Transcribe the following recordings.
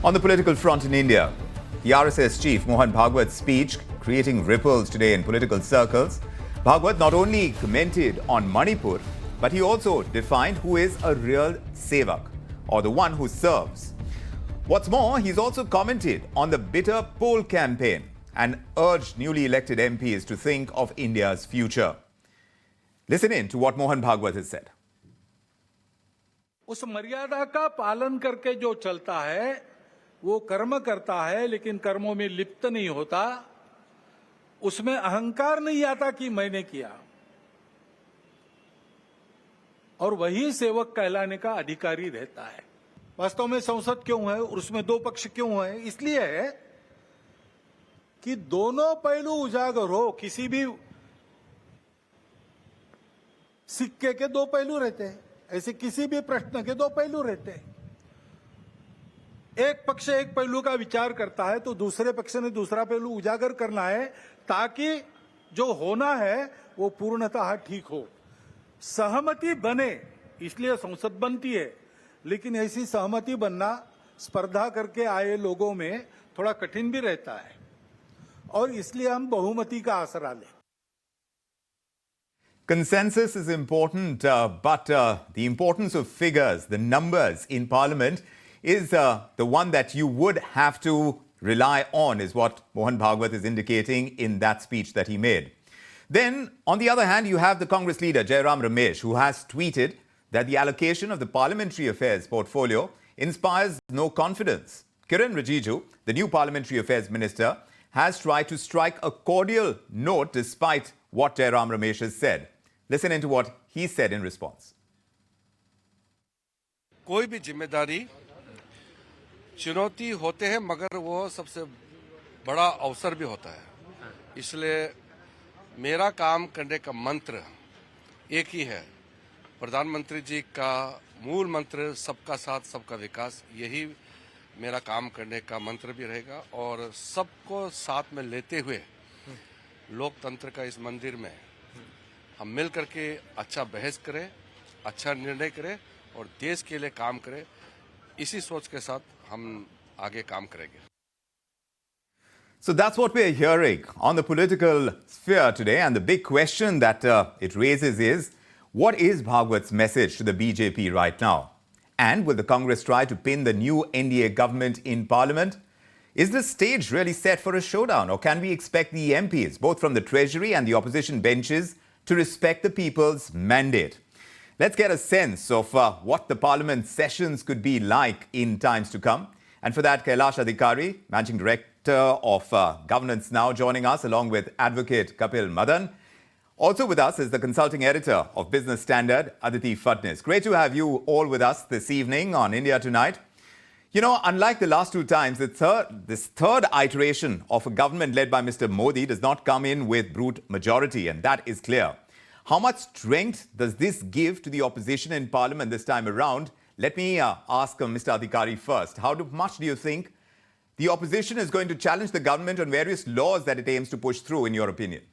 On the political front in India, the RSS Chief Mohan Bhagwat's speech creating ripples today in political circles. Bhagwat not only commented on Manipur, but he also defined who is a real Sevak, or the one who serves. What's more, he's also commented on the bitter poll campaign and urged newly elected MPs to think of India's future. Listen in to what Mohan Bhagwat has said. उस मर्यादा का पालन करके जो चलता है वो कर्म करता है, लेकिन कर्मों में लिप्त नहीं होता, उसमें अहंकार नहीं आता कि मैंने किया, और वही सेवक कहलाने का अधिकारी रहता है। वास्तव में संसद क्यों है और उसमें दो पक्ष क्यों है? इसलिए है कि दोनों पहलू उजागर हो। किसी भी सिक्के के दो पहलू रहते हैं, ऐसे किसी भी प्रश्न के दो पहलू रहते हैं। एक पक्ष एक पहलू का विचार करता है तो दूसरे पक्ष ने दूसरा पहलू उजागर करना है, ताकि जो होना है वो पूर्णतः ठीक हो, सहमति बने। इसलिए संसद बनती है, लेकिन ऐसी सहमति बनना स्पर्धा करके आए लोगों में थोड़ा कठिन भी रहता है, और इसलिए हम बहुमति का आसरा लें। Consensus is important, but the importance of figures, the numbers in Parliament, is the one that you would have to rely on, is what Mohan Bhagwat is indicating in that speech that he made. Then, on the other hand, you have the Congress leader, Jairam Ramesh, who has tweeted that the allocation of the Parliamentary Affairs portfolio inspires no confidence. Rijju, the new Parliamentary Affairs Minister, has tried to strike a cordial note despite what Jairam Ramesh has said. Listen into what he said in response. कोई भी जिम्मेदारी चुनौती होते हैं, मगर वो सबसे बड़ा अवसर भी होता है। इसलिए मेरा काम करने का मंत्र एक ही है। प्रधानमंत्री जी का मूल मंत्र सबका साथ सबका विकास, यही मेरा काम करने का मंत्र भी रहेगा। और सबको साथ में लेते हुए लोकतंत्र का इस मंदिर में हम मिल करके अच्छा बहस करें, अच्छा निर्णय करें और देश के लिए काम करें। इसी सोच के साथ हम आगे काम करेंगे। So that's what we're hearing on the political sphere today, and the big question that it raises is, what is Bhagwat's message to the BJP right now? And will the Congress try to pin the new NDA government in Parliament? Is the stage really set for a showdown, or can we expect the MPs, both from the Treasury and the opposition benches, to respect the people's mandate? Let's get a sense of what the Parliament sessions could be like in times to come. And for that, Kailash Adhikari, Managing Director of Governance Now, joining us, along with Advocate Kapil Madan. Also with us is the Consulting Editor of Business Standard, Aditi Phadnis. Great to have you all with us this evening on India Tonight. You know, unlike the last two times, this third iteration of a government led by Mr. Modi does not come in with brute majority, and that is clear. How much strength does this give to the opposition in Parliament this time around? Let me ask Mr. Adhikari first. How much do you think the opposition is going to challenge the government on various laws that it aims to push through, in your opinion?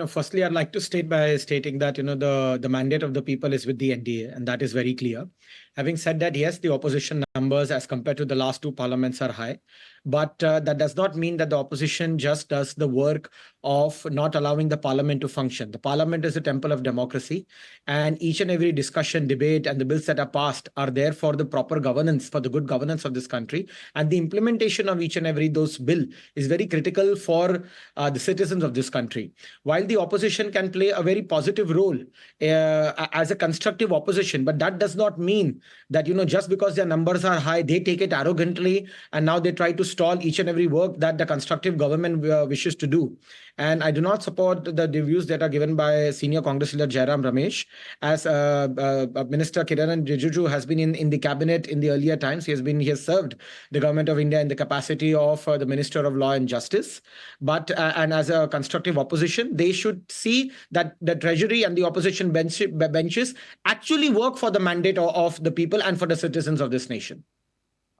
Firstly, I'd like to state by stating that, the mandate of the people is with the NDA, and that is very clear. Having said that, yes, the opposition numbers as compared to the last two parliaments are high, but that does not mean that the opposition just does the work of not allowing the parliament to function. The parliament is a temple of democracy, and each and every discussion, debate, and the bills that are passed are there for the proper governance, for the good governance of this country. And the implementation of each and every those bill is very critical for the citizens of this country. While the opposition can play a very positive role as a constructive opposition, but that does not mean that, just because their numbers are high, they take it arrogantly, and now they try to stall each and every work that the constructive government wishes to do. And I do not support the views that are given by senior Congress leader Jairam Ramesh. As Minister Rijju has been in the cabinet in the earlier times. He has served the government of India in the capacity of the Minister of Law and Justice. But and as a constructive opposition, they should see that the Treasury and the opposition benches actually work for the mandate of the people and for the citizens of this nation.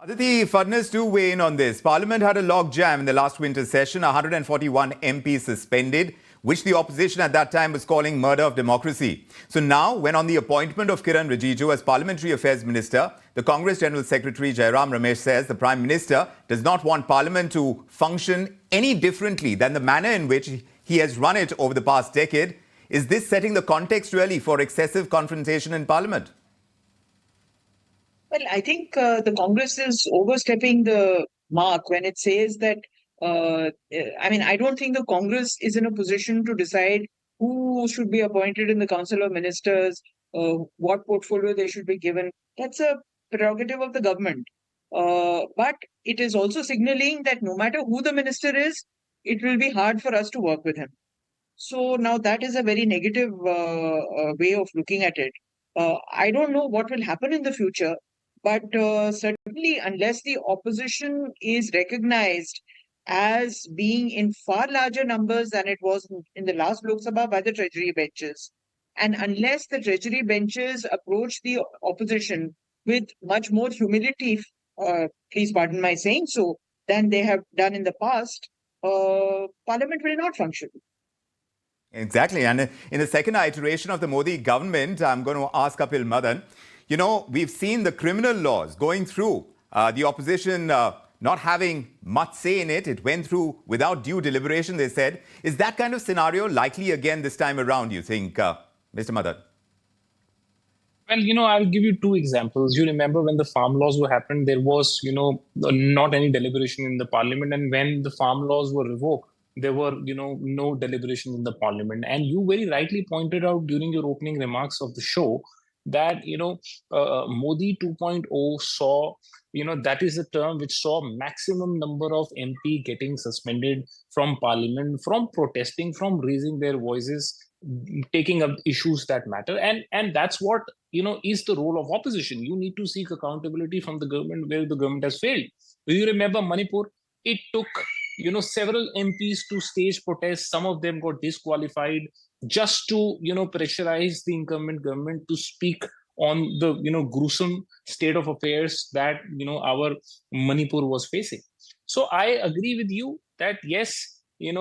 Aditi Phadnis, do weigh in on this. Parliament had a log jam in the last winter session, 141 MPs suspended. which the opposition at that time was calling murder of democracy. So now, when on the appointment of Kiran Rijju as Parliamentary Affairs Minister, the Congress General Secretary Jairam Ramesh says the Prime Minister does not want Parliament to function any differently than the manner in which he has run it over the past decade. Is this setting the context really for excessive confrontation in Parliament? Well, I think the Congress is overstepping the mark when it says that, I don't think the Congress is in a position to decide who should be appointed in the Council of Ministers, what portfolio they should be given. That's a prerogative of the government. But it is also signaling that no matter who the minister is, it will be hard for us to work with him. So now that is a very negative way of looking at it. I don't know what will happen in the future, but certainly unless the opposition is recognized as being in far larger numbers than it was in the last Lok Sabha by the Treasury benches, and unless the Treasury benches approach the opposition with much more humility, please pardon my saying so, than they have done in the past, Parliament will not function. Exactly. And in the second iteration of the Modi government, I'm going to ask Kapil Madan, we've seen the criminal laws going through, the opposition not having much say in it. It went through without due deliberation, they said. Is that kind of scenario likely again this time around, you think, Mr. Madan? Well, I'll give you two examples. You remember when the farm laws were happened, there was, not any deliberation in the parliament. And when the farm laws were revoked, there were, no deliberation in the parliament. And you very rightly pointed out during your opening remarks of the show that, Modi 2.0 saw, that is a term which saw maximum number of MP getting suspended from parliament, from protesting, from raising their voices, taking up issues that matter. And that's what, is the role of opposition. You need to seek accountability from the government where the government has failed. Do you remember Manipur? It took, several MPs to stage protests. Some of them got disqualified just to, pressurize the incumbent government to speak on the, gruesome state of affairs that, our Manipur was facing. So I agree with you that yes, in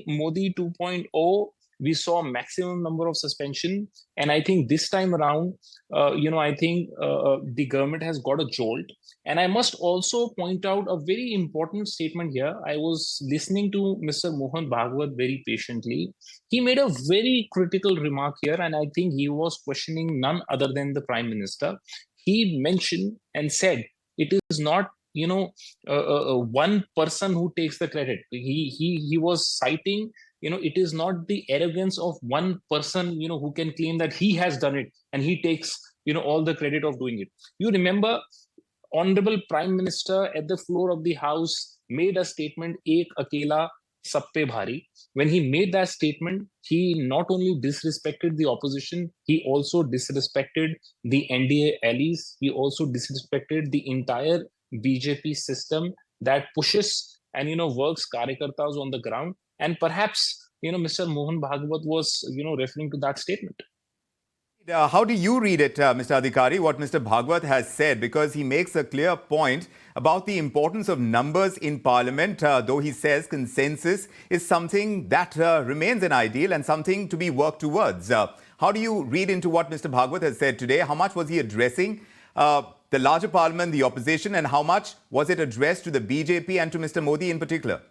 Modi 2.0, we saw maximum number of suspension. And I think this time around, the government has got a jolt. And I must also point out a very important statement here. I was listening to Mr. Mohan Bhagwat very patiently. He made a very critical remark here, and I think he was questioning none other than the Prime Minister. He mentioned and said, it is not one person who takes the credit. He was citing, it is not the arrogance of one person, who can claim that he has done it and he takes, all the credit of doing it. You remember, Honorable Prime Minister at the floor of the House made a statement, "Ek akela sab pe bhari." When he made that statement, he not only disrespected the opposition, he also disrespected the NDA allies. He also disrespected the entire BJP system that pushes and works karyakartas on the ground. And perhaps Mr. Mohan Bhagwat was referring to that statement. How do you read it, Mr. Adhikari, what Mr. Bhagwat has said? Because he makes a clear point about the importance of numbers in Parliament, though he says consensus is something that remains an ideal and something to be worked towards. How do you read into what Mr. Bhagwat has said today? How much was he addressing the larger Parliament, the opposition, and how much was it addressed to the BJP and to Mr. Modi in particular?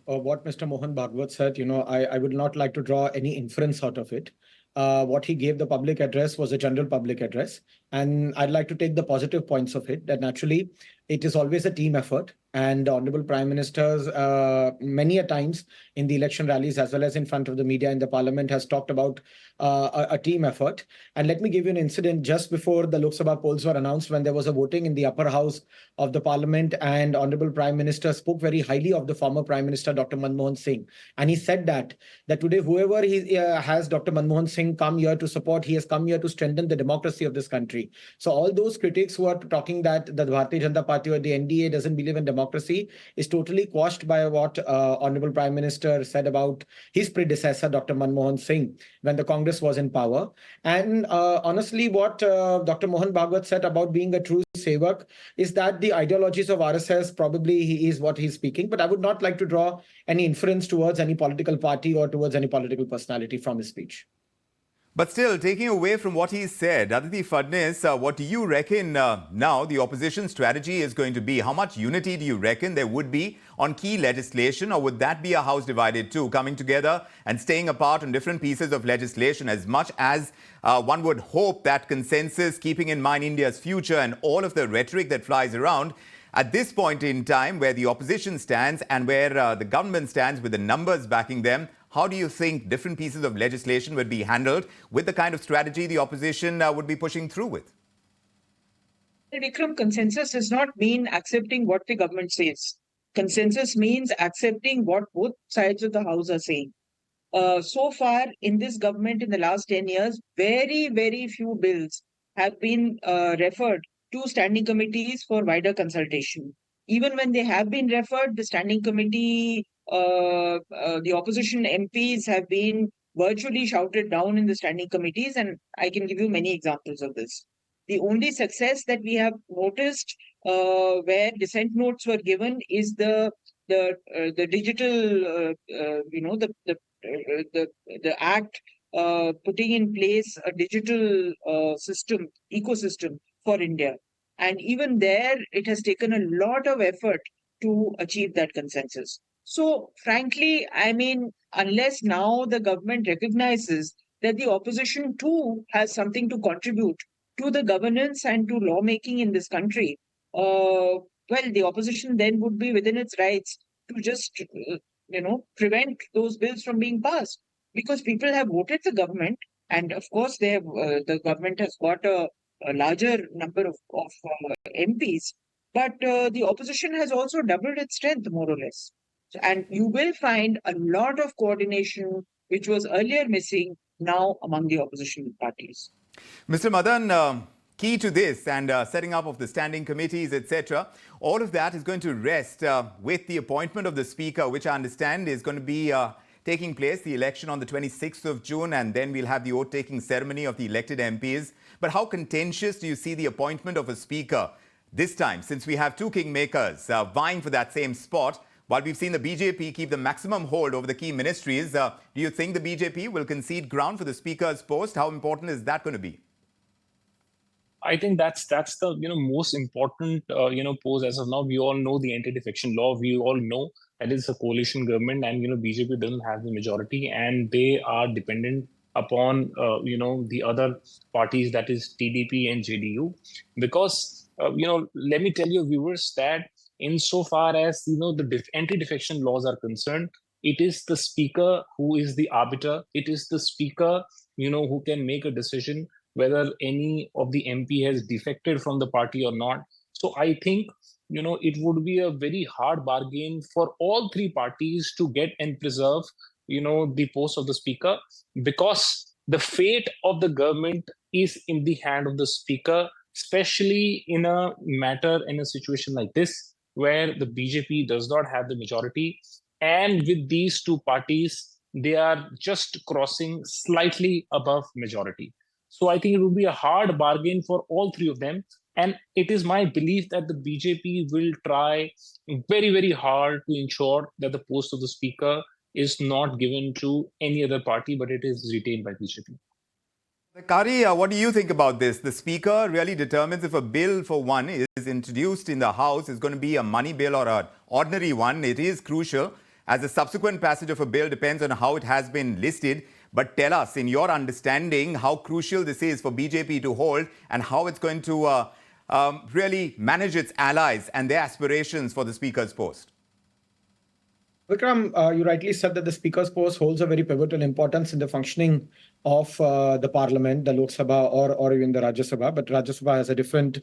What Mr. Mohan Bhagwat said, I would not like to draw any inference out of it. What he gave the public address was a general public address. And I'd like to take the positive points of it, that naturally it is always a team effort. And the Honorable Prime Minister, many a times in the election rallies, as well as in front of the media in the Parliament, has talked about a team effort. And let me give you an incident just before the Lok Sabha polls were announced, when there was a voting in the upper house of the Parliament, and Honorable Prime Minister spoke very highly of the former Prime Minister, Dr. Manmohan Singh. And he said that today, whoever he has Dr. Manmohan Singh come here to support, he has come here to strengthen the democracy of this country. So all those critics who are talking that the Bharatiya Janata Party or the NDA doesn't believe in democracy is totally quashed by what Honorable Prime Minister said about his predecessor, Dr. Manmohan Singh, when the Congress was in power. And honestly, what Dr. Mohan Bhagwat said about being a true Sevak is that the ideologies of RSS probably is what he's speaking, but I would not like to draw any inference towards any political party or towards any political personality from his speech. But still, taking away from what he said, Aditi Phadnis, what do you reckon now the opposition strategy is going to be? How much unity do you reckon there would be on key legislation, or would that be a house divided too, coming together and staying apart on different pieces of legislation, as much as one would hope that consensus, keeping in mind India's future and all of the rhetoric that flies around, at this point in time where the opposition stands and where the government stands with the numbers backing them, how do you think different pieces of legislation would be handled with the kind of strategy the opposition would be pushing through with? Vikram, consensus does not mean accepting what the government says. Consensus means accepting what both sides of the house are saying. So far in this government in the last 10 years, very, very few bills have been referred to standing committees for wider consultation. Even when they have been referred, the standing committee, the opposition MPs have been virtually shouted down in the standing committees, and I can give you many examples of this. The only success that we have noticed where dissent notes were given is the digital, the act putting in place a digital ecosystem for India. And even there, it has taken a lot of effort to achieve that consensus. So, frankly, I mean, unless now the government recognizes that the opposition too has something to contribute to the governance and to lawmaking in this country, well, the opposition then would be within its rights to just, prevent those bills from being passed. Because people have voted the government, and of course, the government has got a larger number of MPs, but the opposition has also doubled its strength, more or less. And you will find a lot of coordination, which was earlier missing, now among the opposition parties. Mr. Madan, key to this and setting up of the standing committees, etc., all of that is going to rest with the appointment of the Speaker, which I understand is going to be taking place, the election on the 26th of June, and then we'll have the oath-taking ceremony of the elected MPs. But how contentious do you see the appointment of a Speaker this time, since we have two kingmakers vying for that same spot? While we've seen the BJP keep the maximum hold over the key ministries, do you think the BJP will concede ground for the Speaker's post? How important is that going to be? I think that's the most important pose as of now. We all know the anti-defection law. We all know that it's a coalition government, and BJP doesn't have the majority, and they are dependent upon the other parties, that is TDP and JDU, because let me tell you, viewers, that insofar as the anti-defection laws are concerned, it is the Speaker who is the arbiter. It is the Speaker who can make a decision whether any of the MP has defected from the party or not. So I think, it would be a very hard bargain for all three parties to get and preserve, the post of the Speaker, because the fate of the government is in the hand of the Speaker, especially in a matter, in a situation like this, where the BJP does not have the majority. And with these two parties, they are just crossing slightly above majority. So I think it would be a hard bargain for all three of them. And it is my belief that the BJP will try very, very hard to ensure that the post of the Speaker is not given to any other party, but it is retained by BJP. Kari, what do you think about this? The Speaker really determines if a bill for one is introduced in the House is going to be a money bill or an ordinary one. It is crucial, as the subsequent passage of a bill depends on how it has been listed. But tell us, in your understanding, how crucial this is for BJP to hold and how it's going to really manage its allies and their aspirations for the Speaker's post. Vikram, you rightly said that the Speaker's post holds a very pivotal importance in the functioning of the Parliament, the Lok Sabha or even the Rajya Sabha. But Rajya Sabha has a different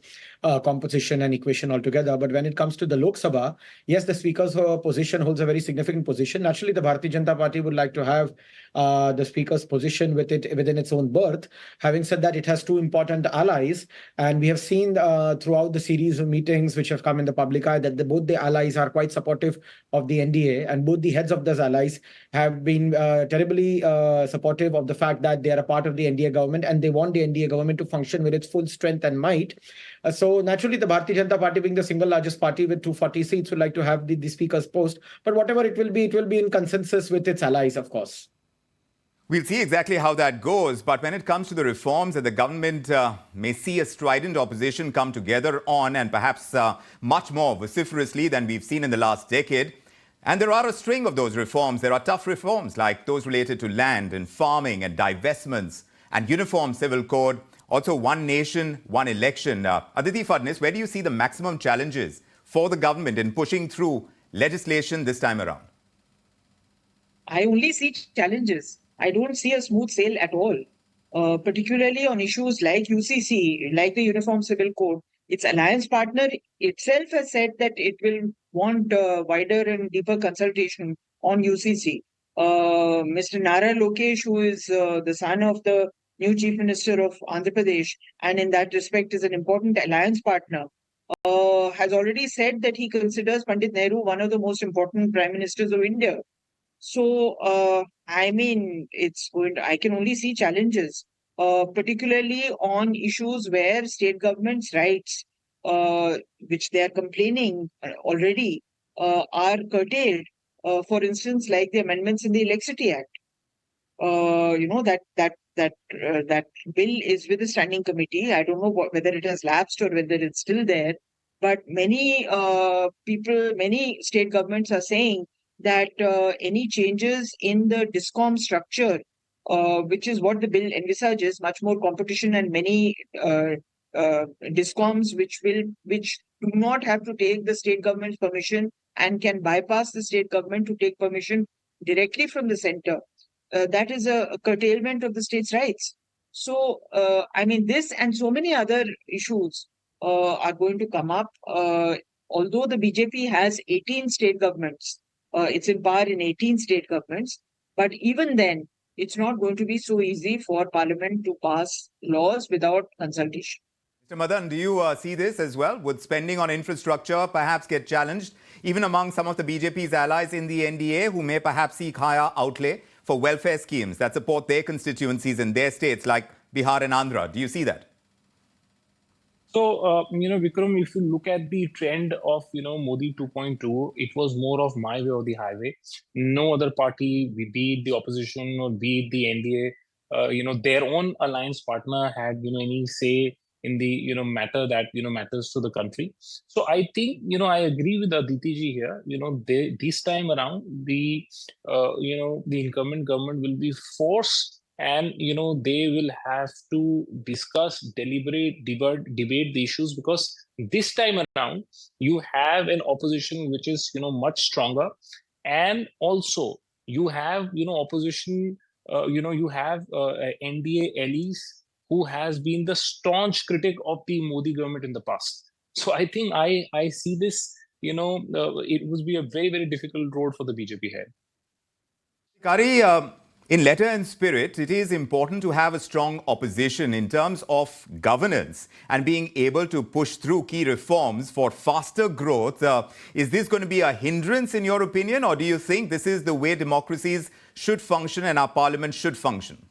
composition and equation altogether. But when it comes to the Lok Sabha, yes, the Speaker's position holds a very significant position. Naturally, the Bharatiya Janata Party would like to have the Speaker's position within its own berth. Having said that, it has two important allies. And we have seen throughout the series of meetings which have come in the public eye that both the allies are quite supportive of the NDA. And both the heads of those allies have been terribly supportive of the fact that that they are a part of the NDA government and they want the NDA government to function with its full strength and might. So naturally, the Bharatiya Janata Party, being the single largest party with 240 seats, would like to have the speaker's post. But whatever it will be in consensus with its allies, of course. We'll see exactly how that goes. But when it comes to the reforms that the government may see a strident opposition come together on, and perhaps much more vociferously than we've seen in the last decade, and there are a string of those reforms. There are tough reforms like those related to land and farming and divestments and uniform civil code. Also, one nation, one election. Aditi Phadnis, where do you see the maximum challenges for the government in pushing through legislation this time around? I only see challenges. I don't see a smooth sail at all, particularly on issues like UCC, like the Uniform Civil Code. Its alliance partner itself has said that it will want wider and deeper consultation on UCC. Mr. Nara Lokesh, who is the son of the new Chief Minister of Andhra Pradesh, and in that respect is an important alliance partner, has already said that he considers Pandit Nehru one of the most important prime ministers of India. So, I mean, I can only see challenges, particularly on issues where state governments' rights, which they are complaining already, are curtailed. For instance, like the amendments in the Electricity Act. That bill is with the standing committee. I don't know whether it has lapsed or whether it's still there. But many many state governments are saying that any changes in the DISCOM structure, which is what the bill envisages, much more competition and many DISCOMs which do not have to take the state government's permission and can bypass the state government to take permission directly from the center. That is a curtailment of the state's rights. So, I mean, this and so many other issues are going to come up. Although the BJP has 18 state governments, it's in power in 18 state governments, but even then, it's not going to be so easy for Parliament to pass laws without consultation. Mr. Madan, do you see this as well? Would spending on infrastructure perhaps get challenged, even among some of the BJP's allies in the NDA, who may perhaps seek higher outlay for welfare schemes that support their constituencies in their states like Bihar and Andhra? Do you see that? So, Vikram, if you look at the trend of, Modi 2.2, it was more of my way or the highway. No other party, be it the opposition or be it the NDA, their own alliance partner had, any say in the, matter that, matters to the country. So I think, I agree with Aditi ji here. This time around, the incumbent government will be forced, and they will have to discuss, deliberate, debate the issues, because this time around you have an opposition which is much stronger, and also you have opposition. You have NDA allies who has been the staunch critic of the Modi government in the past. So I think I see this. It would be a very, very difficult road for the BJP head. Adhikari, in letter and spirit, it is important to have a strong opposition in terms of governance and being able to push through key reforms for faster growth. Is this going to be a hindrance in your opinion, or do you think this is the way democracies should function and our parliament should function?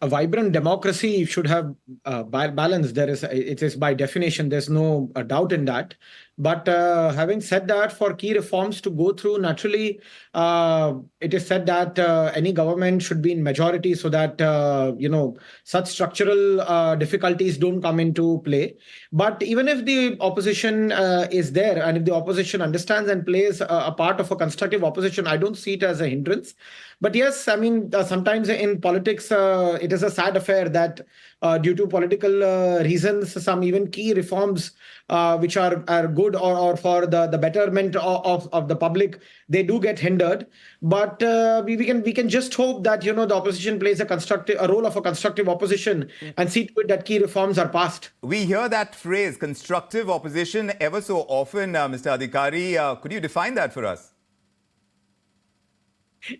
A vibrant democracy should have balance. It is by definition, there's no doubt in that. But having said that, for key reforms to go through, naturally, it is said that any government should be in majority so that, such structural difficulties don't come into play. But even if the opposition is there, and if the opposition understands and plays a part of a constructive opposition, I don't see it as a hindrance. But yes, I mean, sometimes in politics, it is a sad affair that due to political reasons, some even key reforms which are good or for the betterment of the public, they do get hindered. But we can just hope that the opposition plays a role of a constructive opposition and see to it that key reforms are passed. We hear that phrase, constructive opposition, ever so often, Mr. Adhikari. Could you define that for us?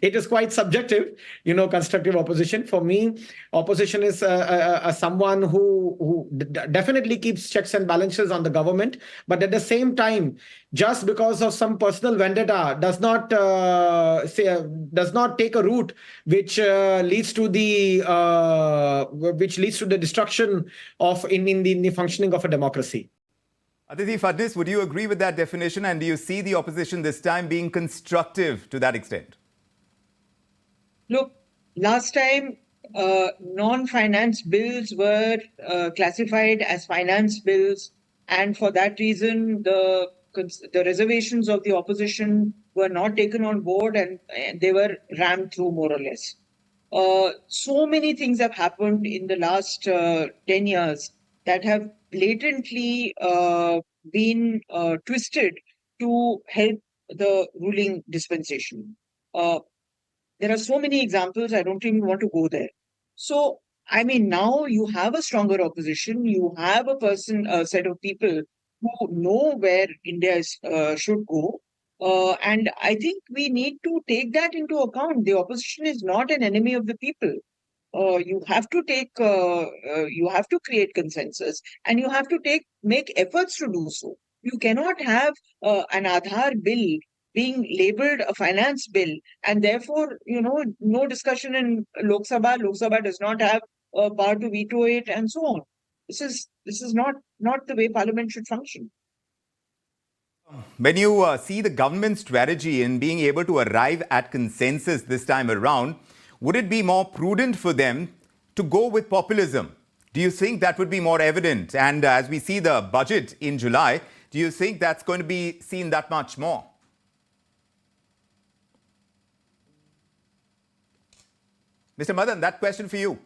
it is quite subjective, constructive opposition. For me, opposition is someone who definitely keeps checks and balances on the government, but at the same time, just because of some personal vendetta, does not take a route which leads to the destruction of in the functioning of a democracy. Aditi Phadnis, would you agree with that definition, and do you see the opposition this time being constructive to that extent? Look, last time non-finance bills were classified as finance bills, and for that reason, the reservations of the opposition were not taken on board, and they were rammed through more or less. So many things have happened in the last 10 years that have blatantly been twisted to help the ruling dispensation. There are so many examples, I don't even want to go there. So, I mean, now you have a stronger opposition, you have a set of people who know where India should go. And I think we need to take that into account. The opposition is not an enemy of the people. You have to create consensus, and you have to make efforts to do so. You cannot have an Aadhaar bill being labeled a finance bill, and therefore, no discussion in Lok Sabha. Lok Sabha does not have power to veto it, and so on. This is not the way Parliament should function. When you see the government strategy in being able to arrive at consensus this time around, would it be more prudent for them to go with populism? Do you think that would be more evident? And as we see the budget in July, do you think that's going to be seen that much more? Mr. Madan, that question for you.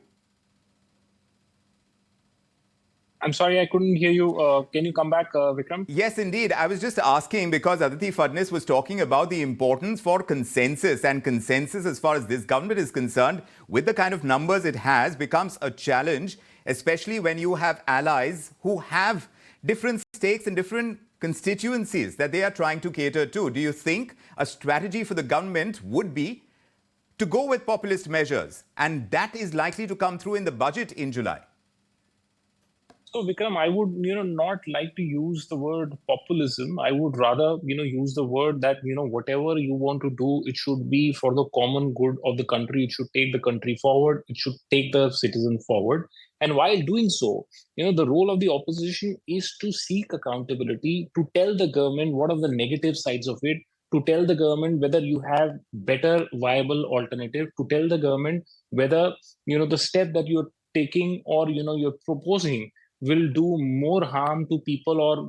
I'm sorry, I couldn't hear you. Can you come back, Vikram? Yes, indeed. I was just asking because Aditi Phadnis was talking about the importance for consensus, and consensus as far as this government is concerned, with the kind of numbers it has, becomes a challenge, especially when you have allies who have different stakes in different constituencies that they are trying to cater to. Do you think a strategy for the government would be to go with populist measures, and that is likely to come through in the budget in July? So, Vikram, I would, not like to use the word populism. I would rather, use the word that, whatever you want to do, it should be for the common good of the country. It should take the country forward. It should take the citizen forward. And while doing so, the role of the opposition is to seek accountability, to tell the government what are the negative sides of it, to tell the government whether you have better viable alternative, to tell the government whether, the step that you're taking or, you're proposing will do more harm to people, or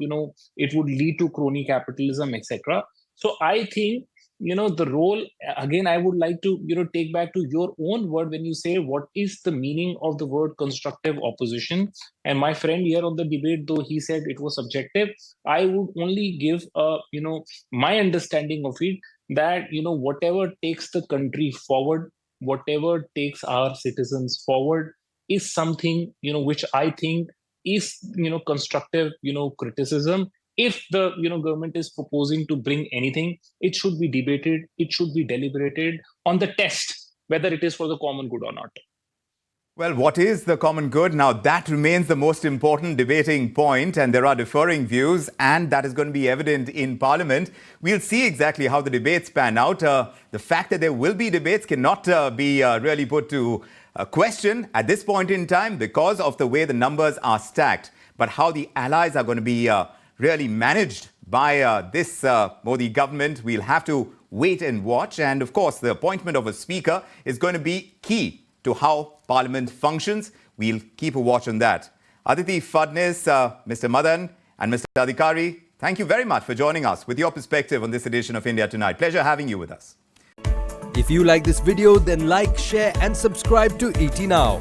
it would lead to crony capitalism, etc. So I think the role, again, I would like to take back to your own word when you say what is the meaning of the word constructive opposition. And my friend here on the debate, though he said it was subjective, I would only give my understanding of it, that whatever takes the country forward, whatever takes our citizens forward, is something which I think is constructive criticism. If the government is proposing to bring anything, it should be debated, it should be deliberated on the test whether it is for the common good or not. Well, what is the common good? Now, that remains the most important debating point, and there are differing views, and that is going to be evident in Parliament. We'll see exactly how the debates pan out. The fact that there will be debates cannot be really put to question at this point in time because of the way the numbers are stacked. But how the allies are going to be really managed by this Modi government, we'll have to wait and watch. And of course, the appointment of a speaker is going to be key to how Parliament functions. We'll keep a watch on that. Aditi Phadnis, Mr. Madan and Mr. Adhikari, thank you very much for joining us with your perspective on this edition of India Tonight. Pleasure having you with us. If you like this video, then like, share and subscribe to ET Now.